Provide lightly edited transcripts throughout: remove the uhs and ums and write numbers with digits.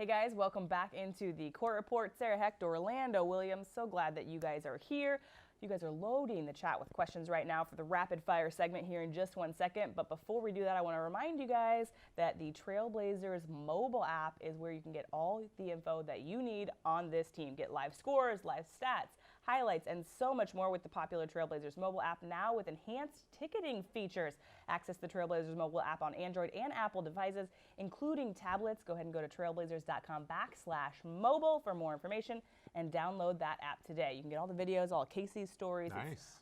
Hey guys, welcome back into the Court Report. Sarah Hecht, Orlando Williams. So glad that you guys are here. You guys are loading the chat with questions right now for the rapid fire segment here in just 1 second. But before we do that, I want to remind you guys that the Trailblazers mobile app is where you can get all the info that you need on this team. Get live scores, live stats, highlights, and so much more with the popular Trailblazers mobile app, now with enhanced ticketing features. Access the Trailblazers mobile app on Android and Apple devices, including tablets. Go ahead and go to trailblazers.com/mobile for more information and download that app today. You can get all the videos, all Casey's stories,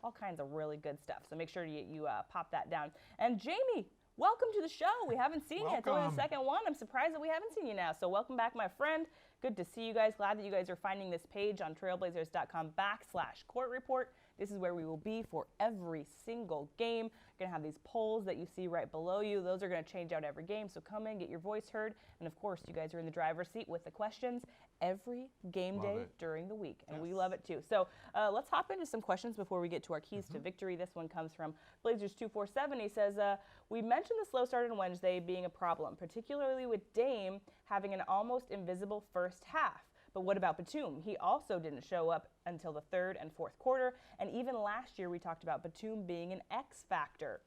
all kinds of really good stuff. So make sure you pop that down. And Jamie, welcome to the show. We haven't seen you. It's only the second one. I'm surprised that we haven't seen you now. So welcome back, my friend. Good to see you guys. Glad that you guys are finding this page on trailblazers.com/court report. This is where we will be for every single game. You're going to have these polls that you see right below you. Those are going to change out every game. So come in, get your voice heard. And of course, you guys are in the driver's seat with the questions every game day during the week. And we love it too. So let's hop into some questions before we get to our keys to victory. This one comes from Blazers247. He says, we mentioned the slow start on Wednesday being a problem, particularly with Dame having an almost invisible first half. But what about Batum? He also didn't show up until the third and fourth quarter. And even last year, we talked about Batum being an X factor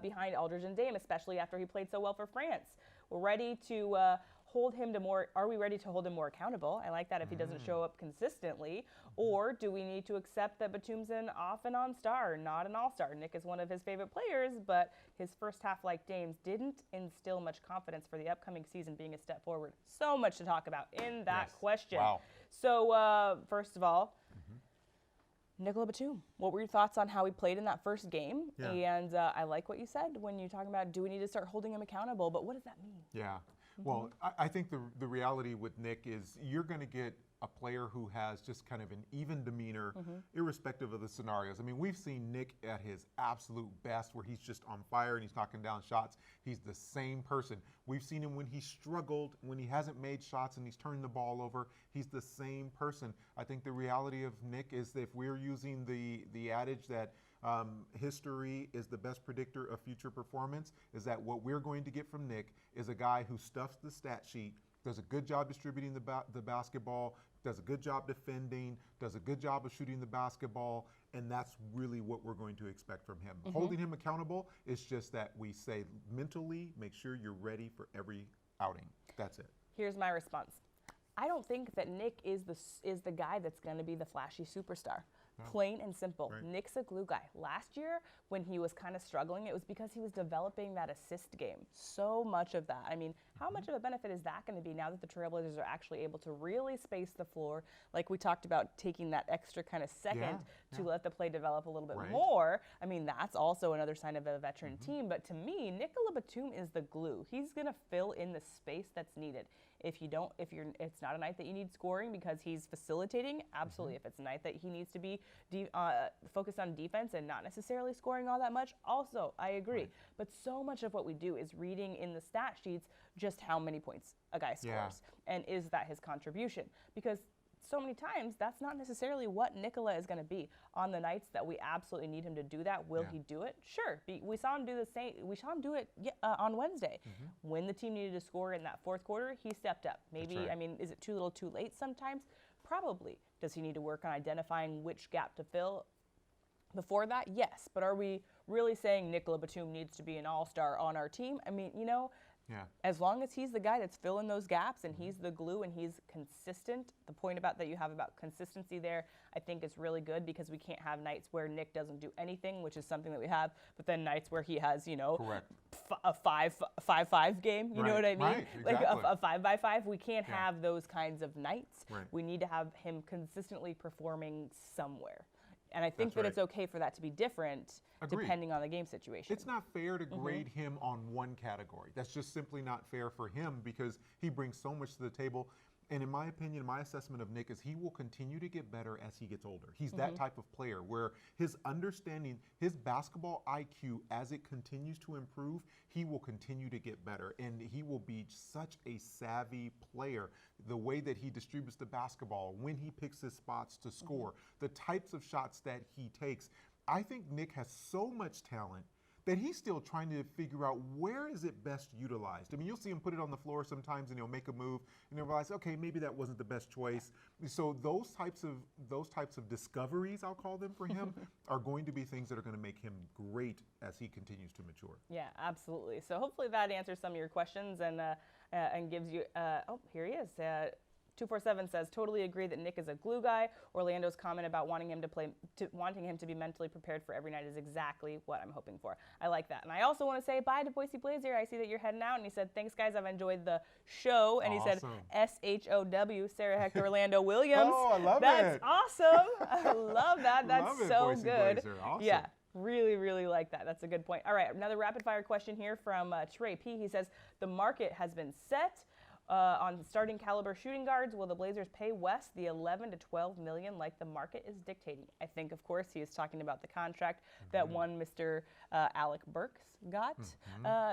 behind Aldridge and Dame, especially after he played so well for France. We're ready to hold him to more. Are we ready to hold him more accountable? I like that if he doesn't show up consistently. Or do we need to accept that Batum's an off and on star, not an all-star? Nick is one of his favorite players, but his first half, like Dame's, didn't instill much confidence for the upcoming season being a step forward. So much to talk about in that question. Wow. So first of all, Nicolas Batum, what were your thoughts on how he played in that first game? And I like what you said when you're talking about, do we need to start holding him accountable? But what does that mean? Yeah. Well, I think the reality with Nick is you're going to get a player who has just kind of an even demeanor, irrespective of the scenarios. I mean, we've seen Nick at his absolute best where he's just on fire and he's knocking down shots. He's the same person. We've seen him when he struggled, when he hasn't made shots and he's turned the ball over. He's the same person. I think the reality of Nick is that if we're using the adage that history is the best predictor of future performance, is that what we're going to get from Nick is a guy who stuffs the stat sheet, does a good job distributing the basketball, does a good job defending, does a good job of shooting the basketball, and that's really what we're going to expect from him. Holding him accountable is just that we say mentally, make sure you're ready for every outing. That's it. Here's my response. I don't think that Nick is the guy that's going to be the flashy superstar. Plain and simple. Nick's a glue guy. Last year, when he was kind of struggling, it was because he was developing that assist game. So much of that. I mean, how much of a benefit is that going to be now that the Trailblazers are actually able to really space the floor? Like we talked about, taking that extra kind of second to let the play develop a little bit more. I mean, that's also another sign of a veteran team. But to me, Nicolas Batum is the glue. He's going to fill in the space that's needed. If it's not a night that you need scoring because he's facilitating, absolutely. If it's a night that he needs to be focused on defense and not necessarily scoring all that much, also, I agree. But so much of what we do is reading in the stat sheets just how many points a guy scores. And is that his contribution? Because so many times, that's not necessarily what Nicolas is going to be. On the nights that we absolutely need him to do that, will he do it? Sure. We saw him do the same. We saw him do it on Wednesday. When the team needed to score in that fourth quarter, he stepped up. Maybe, I mean, is it too little too late sometimes? Probably. Does he need to work on identifying which gap to fill? Before that, yes. But are we really saying Nicolas Batum needs to be an all-star on our team? I mean, you know, as long as he's the guy that's filling those gaps and he's the glue and he's consistent, the point about that you have about consistency there, I think is really good, because we can't have nights where Nick doesn't do anything, which is something that we have, but then nights where he has, you know, a 5-5 game, you know what I mean? Like a 5-by-5. We can't have those kinds of nights. We need to have him consistently performing somewhere. And I think that it's okay for that to be different depending on the game situation. It's not fair to grade him on one category. That's just simply not fair for him, because he brings so much to the table. And in my opinion, my assessment of Nick is he will continue to get better as he gets older. He's that type of player where his understanding, his basketball IQ, as it continues to improve, he will continue to get better. And he will be such a savvy player. The way that he distributes the basketball, when he picks his spots to score, the types of shots that he takes. I think Nick has so much talent that he's still trying to figure out where is it best utilized. I mean, you'll see him put it on the floor sometimes, and he'll make a move, and he'll realize, okay, maybe that wasn't the best choice. So those types of discoveries, I'll call them for him, are going to be things that are going to make him great as he continues to mature. Yeah, absolutely. So hopefully that answers some of your questions and gives you. Oh, here he is. 247 says, totally agree that Nick is a glue guy. Orlando's comment about wanting him to be mentally prepared for every night is exactly what I'm hoping for. I like that. And I also want to say bye to Boise Blazer. I see that you're heading out. And he said, thanks, guys. I've enjoyed the show. And Awesome. He said, SHOW, Sarah Hecht, Orlando Williams. Oh, I love That's it. awesome. I love that. That's Love it, so Boise good. Blazer. Awesome. Yeah. Really, really like that. That's a good point. All right, another rapid fire question here from Trey P. He says, the market has been set on starting caliber shooting guards. Will the Blazers pay Wes the 11 to 12 million like the market is dictating? I think, of course, he is talking about the contract that one Mr. Alec Burks got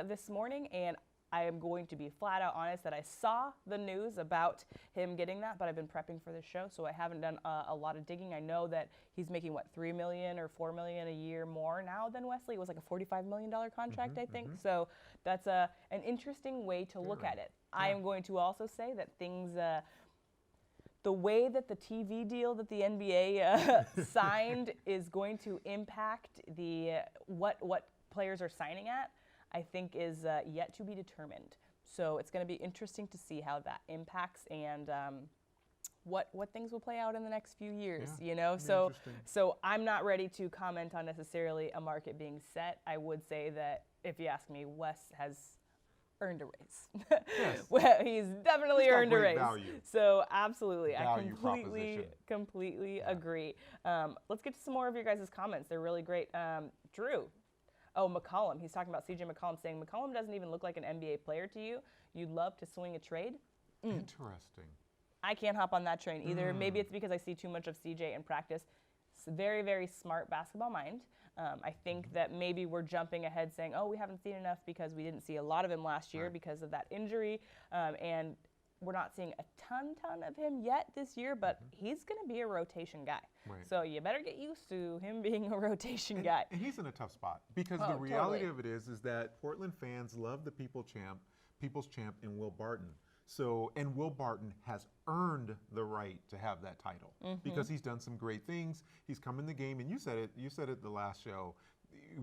this morning. And I am going to be flat out honest that I saw the news about him getting that, but I've been prepping for this show, so I haven't done a lot of digging. I know that he's making, what, $3 million or $4 million a year more now than Wesley. It was like a $45 million contract, I think. So that's an interesting way to look at it. I am going to also say that things, the way that the TV deal that the NBA signed is going to impact the what players are signing at, I think is yet to be determined. So it's going to be interesting to see how that impacts and what things will play out in the next few years. You know, so I'm not ready to comment on necessarily a market being set. I would say that if you ask me, Wes has earned a raise. Yes. Well, he's definitely earned a raise. Value. So absolutely, Value I completely agree. Let's get to some more of your guys' comments. They're really great. Drew. Oh, McCollum. He's talking about CJ McCollum, saying, McCollum doesn't even look like an NBA player to you. You'd love to swing a trade? Interesting. I can't hop on that train either. Maybe it's because I see too much of CJ in practice. It's a very, very smart basketball mind. I think that maybe we're jumping ahead saying, oh, we haven't seen enough because we didn't see a lot of him last year because of that injury. And we're not seeing a ton of him yet this year, but he's going to be a rotation guy. Right. So you better get used to him being a rotation guy. And he's in a tough spot because the reality of it is that Portland fans love the people's champ in Will Barton. So, and Will Barton has earned the right to have that title because he's done some great things. He's come in the game, and you said it the last show.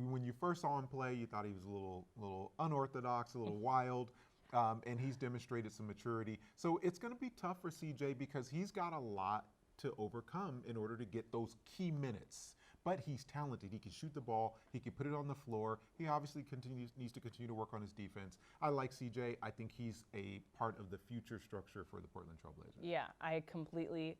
When you first saw him play, you thought he was a little unorthodox, a little wild. And he's demonstrated some maturity. So it's going to be tough for CJ because he's got a lot to overcome in order to get those key minutes. But he's talented. He can shoot the ball. He can put it on the floor. He obviously needs to continue to work on his defense. I like CJ. I think he's a part of the future structure for the Portland Trail Blazers. Yeah, I completely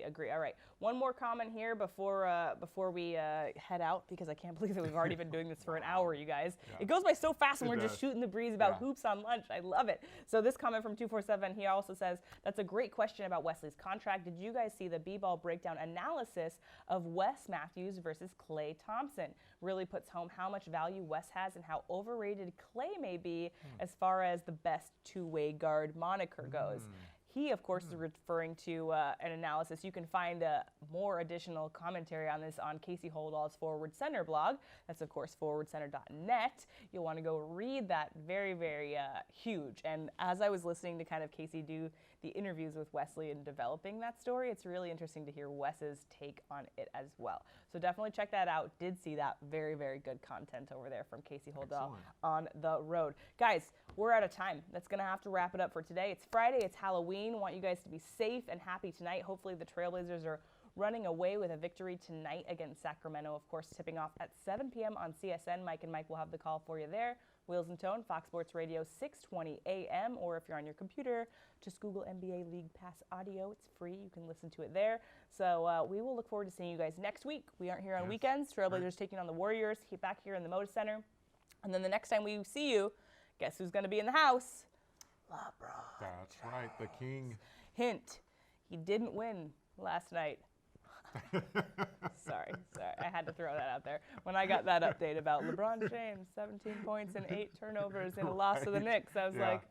agree. All right, one more comment here before we head out, because I can't believe that we've already been doing this for an hour, you guys. Yeah. It goes by so fast when we're just shooting the breeze about hoops on lunch. I love it. So this comment from 247, he also says, that's a great question about Wesley's contract. Did you guys see the B-ball breakdown analysis of Wes Matthews versus Klay Thompson? Really puts home how much value Wes has and how overrated Klay may be as far as the best two-way guard moniker goes. He, of course, is referring to an analysis. You can find more additional commentary on this on Casey Holdall's Forward Center blog. That's, of course, forwardcenter.net. You'll want to go read that. Very, very huge. And as I was listening to kind of Casey do the interviews with Wesley and developing that story, it's really interesting to hear Wes's take on it as well. So definitely check that out. Did see that. Very, very good content over there from Casey Holdall on the road. Guys, we're out of time. That's going to have to wrap it up for today. It's Friday. It's Halloween. Want you guys to be safe and happy tonight. Hopefully the Trailblazers are running away with a victory tonight against Sacramento, of course, tipping off at 7 p.m. on CSN. Mike and Mike will have the call for you there. Wheels and Tone, Fox Sports Radio, 6:20 a.m. Or if you're on your computer, just Google NBA League Pass Audio. It's free. You can listen to it there. So we will look forward to seeing you guys next week. We aren't here on weekends. Trailblazers taking on the Warriors. Keep back here in the Moda Center. And then the next time we see you, guess who's going to be in the house? LeBron. That's right, the king. Hint, he didn't win last night. Sorry. I had to throw that out there. When I got that update about LeBron James, 17 points and 8 turnovers in a loss to the Knicks, I was like,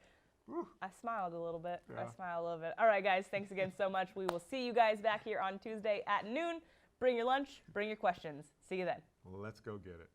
I smiled a little bit. All right, guys, thanks again so much. We will see you guys back here on Tuesday at noon. Bring your lunch, bring your questions. See you then. Let's go get it.